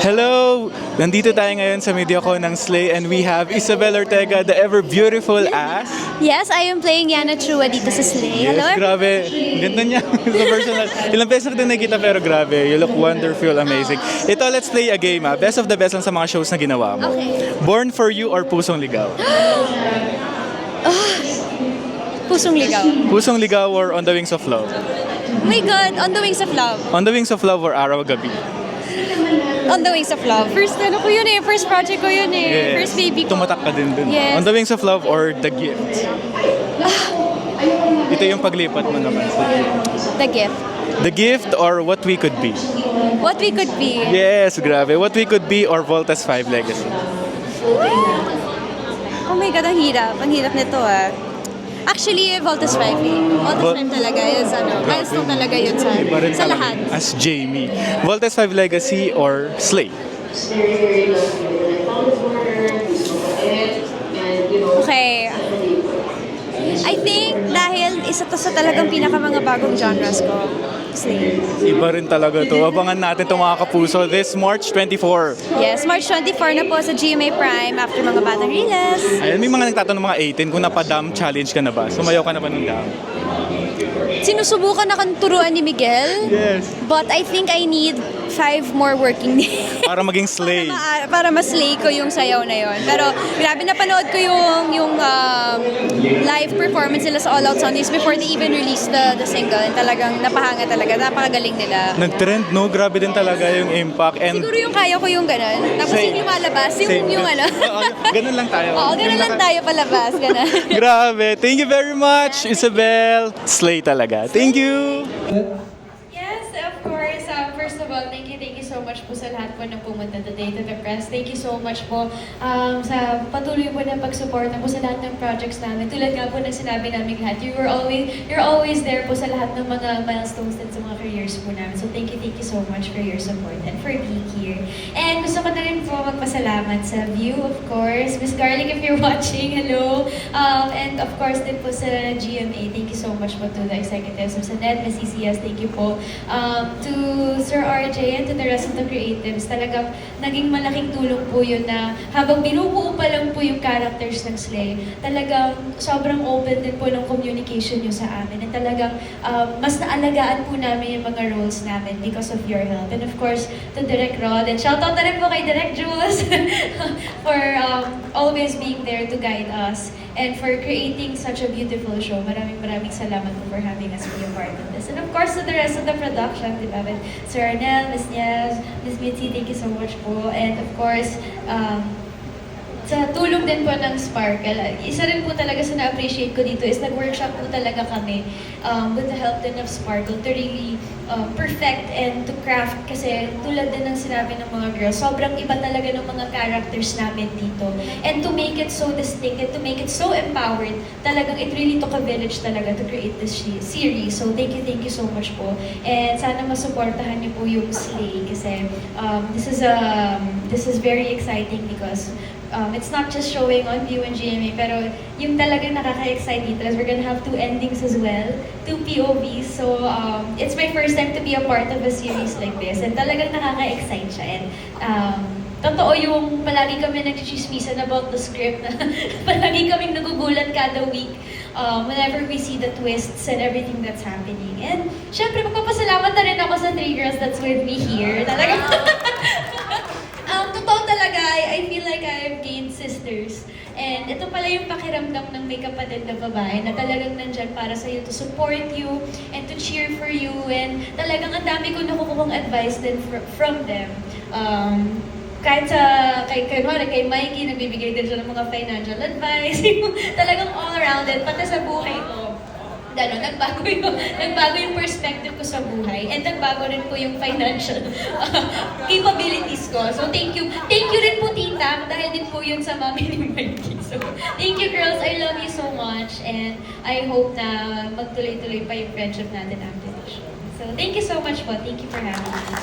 Hello! Nandito tayo ngayon sa MediaCon ng Slay and we have Isabel Ortega, the ever beautiful as... Yes, I am playing Yana Chua dito sa Slay. Yes, Hello? grabe. Ang ganda niya. Sa personal. Ilang beses na din nakita pero grabe. You look wonderful, amazing. Ito, let's play a game. Best of the best lang sa mga shows na ginawa mo. Okay. Born for You or Pusong Ligaw? Pusong ligaw. Pusong Ligaw or On the Wings of Love? Oh my God, On the Wings of Love. On the Wings of Love or Araw Gabi? On the Wings of Love. First ano ko yun eh, first project ko yun eh. Yes. First baby ko. Tumatak ka din dun. Yes. On the Wings of Love or The Gift? Ito yung paglipat mo naman sa Gift. The Gift. The Gift or What We Could Be? What We Could Be. Yes, grabe. What We Could Be or Voltas 5 Legacy? Oh my God, ang hirap. Ang hirap nito ah. Actually, Voltas 5 eh. Voltas 5 talaga is ano, milestone talaga yun Iba rin sa talaga lahat. as Jamie. Voltas 5 Legacy or Slay? Okay. I think dahil isa to sa talagang pinaka mga bagong genres ko. Slay. Iba rin talaga to. Abangan natin itong mga kapuso this March 24. Yes, March 24 na po sa GMA Prime after mga Batang Riles. Ayan, may mga nagtatanong mga 18 kung napadam challenge ka na ba? Sumayaw ka na ba ng dam? Sinusubukan na kang turuan ni Miguel, Yes. but I think I need 5 more working days. Para maging Slay. para mas-slay ko yung sayaw na yon. Pero grabe, napanood ko yung live performance nila sa All Out Sundays before they even released the single. And talagang napahanga talaga. Napakagaling nila. Nag-trend, no? Grabe din talaga yung impact. And Siguro yung kaya ko yung ganun. Tapos Same. yung lumalabas, yung ano. Oo, ganun lang tayo. Oo, ganun Yung lang tayo palabas. Ganun. Grabe. Thank you very much, Isabel. Slay talaga. Thank you. Yes, of course. First of all, thank you so much po sa lahat po na pumunta today to the press. Thank you so much po sa patuloy po na pag-suporta po sa lahat ng projects namin. Tulad nga po ng sinabi namin lahat, you're always there po sa lahat ng mga milestones at sa mga careers po namin. So thank you so much for your support and for being here. And gusto ko na rin po magpasalamat sa View, of course. Miss Garlic, if you're watching, hello. And of course din po sa GMA, thank you so much po to the executives of Sanet, Miss CCS, thank you po. To Sir RJ and to the rest of the creatives, talagang naging malaking tulong po yun na habang binubuo pa lang po yung characters ng Slay, talagang sobrang open din po ng communication nyo sa amin. And talagang mas naalagaan po namin yung mga roles namin because of your help. And of course, to Direk Rod, and shoutout na rin po kay Direk Jules for always being there to guide us and for creating such a beautiful show. Maraming salamat po for having us be a part of this. And of course, to the rest of the production, di ba? With Sir Arnel, Miss Niaz, Miss Mitzi, thank you so much po. And of course, sa tulong din po ng Sparkle, isa rin po talaga sa na-appreciate ko dito is nag-workshop po talaga kami with the help din of Sparkle to really perfect and to craft kasi tulad din ng sinabi ng mga girls, sobrang iba talaga ng mga characters namin dito. And to make it so distinct and to make it so empowered, talagang it really took a village talaga to create this series. So thank you so much po. And sana masuportahan niyo po yung Slay kasi this is very exciting because it's not just showing on View and GMA, pero yung talagang nakaka-excite dito is we're gonna have 2 endings as well, 2 POVs. So, it's my first time to be a part of a series like this. And talagang nakaka-excite siya. And totoo yung palagi kami nag-chismisan about the script. Palagi kaming nagugulat kada week whenever we see the twists and everything that's happening. And syempre, magpapasalamat na rin ako sa 3 girls that's with me here. Talagang totoo talaga, I feel like I've gained sisters. And ito pala yung pakiramdam ng may kapatid na babae na talagang nandyan para sa'yo to support you and to cheer for you. And talagang ang dami ko nakukuhang advice din from them. Kahit kay Mikey, nagbibigay din siya ng mga financial advice. Talagang all around it, pati sa buhay ko. Nagbago yung perspective ko sa buhay and nagbago rin po yung financial capabilities ko. So thank you rin po tita, dahil din po yun sa mami ni Mikey. So thank you girls, I love you so much and I hope na magtuloy-tuloy pa yung friendship natin after the show. So thank you so much po, thank you for having me.